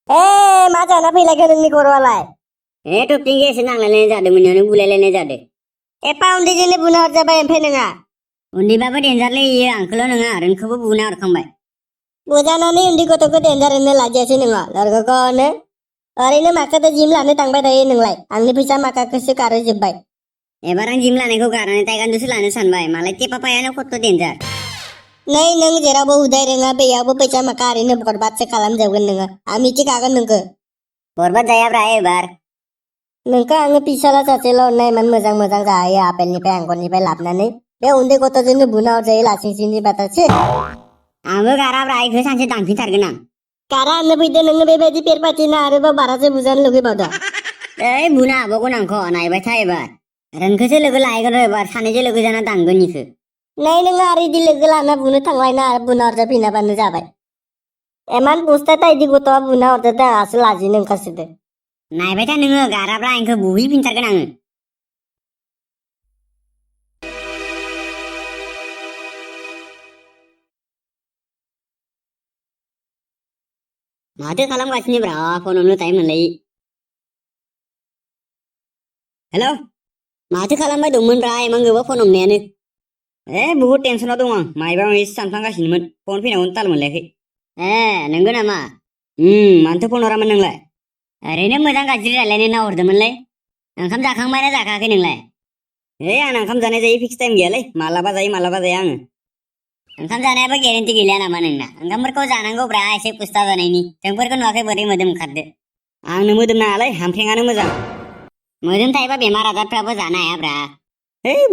मा जाना फैलायखो नोंनि खर'आलाय? टपिं एसे नांलायलायनाय जादोंमोन नों बुलायलायनाय जादों। एफा उन्दैजोंनो बुना हरजाबाय ओमफ्राय नोंहा? उन्दैबाबो देनजारलै इयो आंखौल' नङा रोनखौबो बुना हरखांबाय। बुजानानै उन्दै गथ'खौ देनजार होननो लाजियासै नोङो लरग'खौनो। ओरैनो माखोथो जिम लानो थांबाय थायो नोंलाय? आंनि फैसा माखाखौसो गारहोजोब्बाय। एबार आं जिम लानायखौ गारनानै टाइकान्डुसो लानो सानबाय मालाय टेपापायानो खत्थ' देनजार। नै नों जेरावबो उदाय रोङा बेयावबो फैसा माखा ओरैनो बरबादसो खालामजोबगोन नोङो। आं मिथिखागोन नोंखौ। बरबाद जायाब्रा एबार। नोंखौ आङो फिसाला सासेल' होननाय इमान मोजां मोजां जाहोयो आपेलनिफ्राय आंगरनिफ्राय लाबोनानै बे उन्दै गथ'जोंनो बुना हरजायो लासिंसिंनि बाथ्रासो। आंबो गाराब्रा इखौ सानसे दांफिनथारगोन आं। गारा होननो फैदो नोङो बेबायदि पेरपाथिना आरोबाव बारासो बुजानो लुगैबावदो। ओइ बुनो हाबावगोन आंखौ नायबाय था एबार। रोनखोसो लोगो लाहैगोन र' एबार सानैजों लोगो जाना दांगोन इखो। नै नोङो आरो इदि लोगो लाना बुनो थांलायना आरो बुना हरजाफिनाबानो जाबाय। एमान बुस्थाथा इदि गथ'आ बुना हरजादों आंहासो लाजिनो ओंखारसोदो। नायबाय था नोङो गाराब्रा इखौ बुहैफिनथारगोन आङो। माथो खालामगासिनोब्रा फन हरनो टाइम मोनलायि। हेल' माथो खालामबाय दंमोनब्रा इमान गोबाव फन हमनायानो? बुहुद टेनसनाव दं आं मायबा माबि सानफ्लांगासिनोमोन फन फैनायावनो ताल मोनलायाखै। नंगौ नामा? मानोथो फन हरामोन नोंलाय? ओरैनो मोजां गाज्रि रायलायनो होनना हरदोंमोनलै। ओंखाम जाखांबाय ना जाखाङाखै नोंलाय? आंना ओंखाम जानाय जायै फिक्स टाइम गैयालै मालाबा जायो मालाबा जाया आङो। ओंखाम जानायाबो गेरेन्टि गैलिया नामा नोंना? ओंखामफोरखौ जानांगौब्रा एसे पुस्था जानायनि। जोंफोरखौ नुवाखै बोरै मोदोम ओंखारदो। आंनो मोदोम नाङालै हामफ्रेंआनो मोजां। मोदोम थायोबा बेमार आजारफ्राबो जानो हायाब्रा।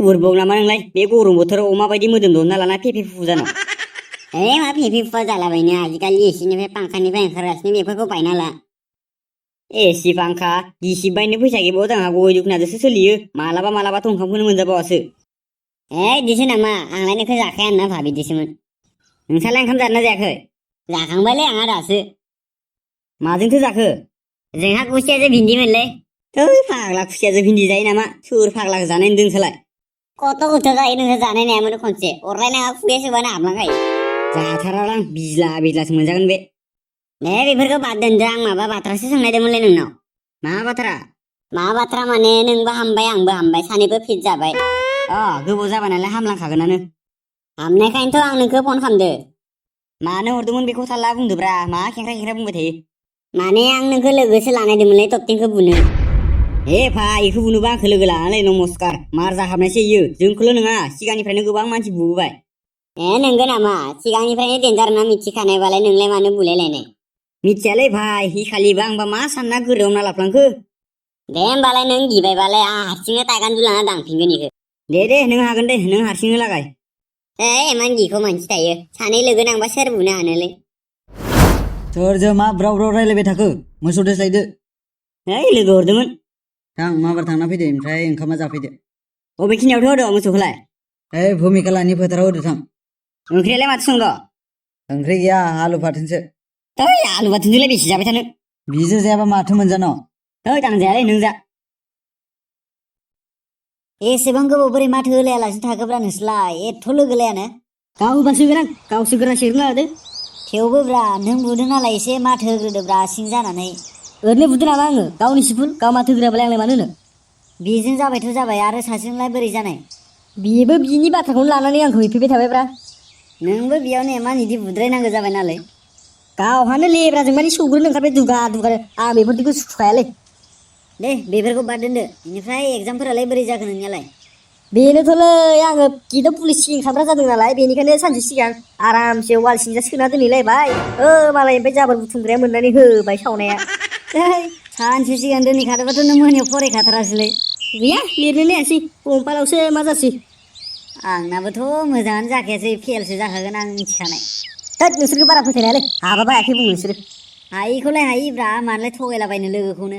बुरबक नामा नोंलाय बे गरम बोथोराव अमा बायदि मोदोम दहनना लाना फेफे फुफु जानो। मा फेफे फुफा जालाबायनो आजिखालि एसिनिफ्राय पांखानिफ्राय ओंखारगासिनो बेफोरखौ बायना ला। एसि फांखा गिसिब बायनो फैसा गैबावा जोंहा गय दखनाजोंसो सोलियो मालाबा मालाबाथ' ओंखामखौनो मोनजाबावासो। बिदिसो नामा? आंलाय नोंखौ जाखाया होनना भाबिदिसोमोन। नोंस्रालाय ओंखाम जादोंना जायाखै? जाखांबायलै आंहा दासो। माजोंथो जाखो? जोंहा खुसियाजों भिन्दिमोनलै। फाग्ला खुसियाजों भिन्दि जायो नामा? सोर फाग्लाखौ जानाय नुदों नोंसोरलाय? खथ' खथ' जायो नोंसोर जानाय नायामोन खनसे अरलायनाङा खुगाया सोबानो हाबलांखायो। जाथारालां बिज्ला बिज्लासो मोनजागोन बे। बेफोरखौ बाद दोनदो आं माबा बाथ्रासो सोंनायदोंमोनलै नोंनाव। मा बाथ्रा? मा बाथ्रा माने नोंबो हामबाय आंबो हामबाय सानैबो फिट जाबाय। गोबाव जाबाय नालाय हामलांखागोनानो। हामनायखायनोथ' आं नोंखौ फन खालामदो। मानो हरदोंमोन बेखौ थाल्ला बुंदोब्रा मा खेंख्रा खेंख्रा बुंबाय थायो। माने आं नोंखौ लोगोसो लानायदोंमोनलै टपटिंखौ बुनो। भाइ इखौ बुनोबा आंखौ लोगो लानानै नमस्कार मार जाहाबनायसो इयो जोंखौल' नङा सिगांनिफ्रायनो गोबां मानसि बुबोबाय। नंगौ नामा? सिगांनिफ्रायनो देन्जार होनना मिथिखानायबालाय नोंलाय मानो बुलायलायनाय? मिथियालै भाइ हि खालिबा आंबा मा सानना गोरोआव हमना लाफ्लांखो। दे होमबालाय नों गिबायबालाय आं हारसिंनो टाइकान्डु लाना दांफिनगोन इखो। दे नों हागोन दे नों हारसिंनो लागाय। इमान गिखौ मानसि थायो सानै लोगो नांबा सोर बुनो हानोलै। सोरजों मा ब्राव ब्राव रायलायबाय थाखो? मोसौ दोस्लायदो। लोगो हरदोंमोन। थां माबार थांना फैदो ओमफ्राय ओंखामा जाफैदो। बबेखिनियावथ' होदो मोसौखौलाय? भुमिकालानि फोथाराव होदो थां। ओंख्रियालाय माथो संद'? ओंख्रि गैया आलु बाथोनसो। आलु बाथोनजोंलाय बेसे जाबाय थानो? बिजों जायाबा माथो मोनजानो? आं जायालै नों जा। एसेबां गोबाव बोरै माथो होलायालासिनो थाखोब्रा नोंसोरलाय एथ' लोगो लायानो? गावसो गोनां गावसो गोनांसो रोंना होदो। थेवबो ब्रा नों बुदों नालाय एसे माथो होग्रोदोब्रा सिं जानानै। ओरैनो बुदों नामा आङो? गावनि सिफुल गाव माथो होग्रायाबालाय आंलाय मानो होनो? बेजों जाबायथ' जाबाय आरो सासेजोंलाय बोरै जानाय? बेबो बिनि बाथ्राखौनो लानानै आंखौ हैफैबाय थाबायब्रा। नोंबो बेयावनो एमान इदि बुद्रायनांगौ जाबाय नालाय। गावहानो लेब्राजों माने सौग्रोनो ओंखारबाय दुगा दुगा आं बेफोरदिखौ सुखुखायालै। दे बेफोरखौ बाद दोनदो बेनिफ्राय एगजामफोरालाय बोरै जाखो नोंनियालाय? बेनोथ'लै आङो गिदिर पुलिस सिकिं खाग्रा जादों नालाय बेनिखायनो सानसे सिगां आरामसे वाल सिंजा सोना दोनहैलायबाय मालाय ओमफ्राय जाबोर बुथुमग्राया मोननानै होबाय सावनाया। सानसे सिगां दोनहैखादोंबाथ' नों मोनायाव फरायखाथारासैलै। गैया लिरनोनो हायासै कम्पालावसो मा जासै। आंनाबोथ' मोजाङानो जाखायासै फेलसो जाखागोन आं मिथिखानाय। नोंसोरखौ बारा फोथायनो हायालै हाबाबो हायाखै बुङो नोंसोरो। हायिखौलाय हायिब्रा मानोलाय थगायलाबायनो लोगोखौनो।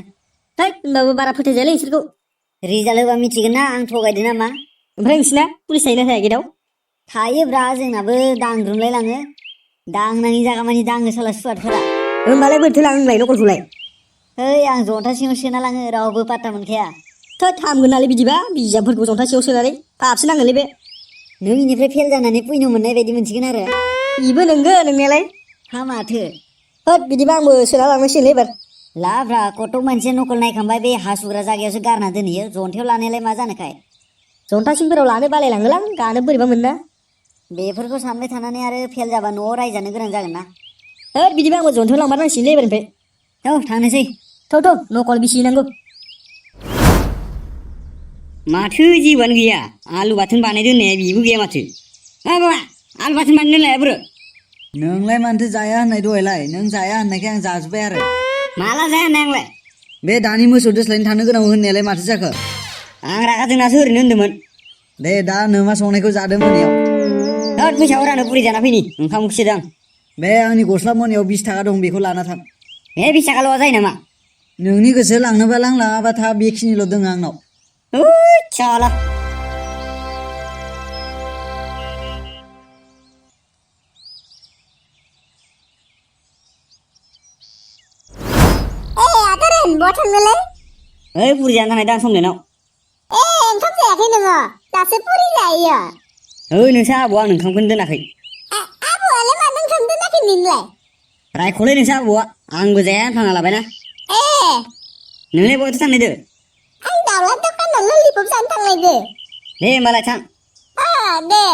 होनबाबो बारा फोथायजायालै नोंसोरखौ। रिजाल्ट होबा मिथिगोन ना आं थगायदो नामा। ओमफ्राय नोंसिना पुलिस थायोना थाया गेटआव? थायोब्रा जोंनाबो दांग्रोमलाय लाङो। दांनाङि जागा मानि दाङो साला सुवादफोरा। होमबालाय बोरैथो लाङो नोंलाय नकलखौलाय? आं जन्था सिङाव सोना लाङो रावबो पात्ता मोनखाया। हामगोन नालाय बिदिबा बिजाबफोरखौ जन्था सिङाव सोनानै पापसो नांगोनलै बे। नों इनिफ्राय फेल जानानै फैनो मोननाय बायदि मोनसिगोन आरो। इबो नंगौ नोंनायालाय। हा माथो? होद बिदिबा आंबो सोना लांनांसिगोनलै एबार लाब्रा गथ' मोनसे नकल नायखांबाय बे हासुग्रा जायगायावसो गारना दोनहैयो जन्थायाव लानायालाय मा जानोखाय जन्थासिमफोराव लानो बालायलाङोलां गानो बोरैबा मोनना बेफोरखौ सानबाय थानानै आरो फेल जाबा न'आव रायजानो गोनां जागोन ना होद बिदिबा आंबो जन्थायाव लांमारनांसिगोनलै एबारनिफ्राय औ थांनोसै थौ नकल बिसि नांगौ माथो जेबोआनो गैया आलु बाथोन बानाय दोननाया बेबो गैया माथो बाबा आलु बाथोन बानाय दोनलाया बोरो नोंलाय मानोथो जाया होननाय दहायलाय नों जाया होननायखाय आं जाजोब्बाय आरो माला जाया होननाय आंलाय बे दानि मोसौ दोस्लायनो थांनो गोनां होननायालाय माथो जाखो आं रागा जोंनासो ओरैनो होन्दोंमोन दे दा नोमा संनायखौ जादो मोनायाव होद फैसा हरानो बुरि जाना फैनि ओंखाम उखैसोदों आं बे आंनि गस्ला मोनायाव 20 थाखा दं बेखौ लाना थां बे 20 थाखाल' जायो नामा नोंनि गोसो लांनोबा लां लाङाबा था बेखिनिल' दङ आंनाव होद साला आदारेन बहा थांनोलै ओइ बुरि जानो थांनाय दां समलेनाव ओंखाम जायाखै नोङो दासो पुरि जायो ओइ नोंसा आबौआ आं ओंखामखौनो दोनाखै आबौआलाय मानो ओंखाम दोनाखै नोंलाय रायख'लै नोंसा आबौआ आंबो जाया थांना लाबायना नोंलाय बहाथो थांनायदो आं दाउला दखानाव ललिपप जानो थांनायदो दे होमबालाय थां दे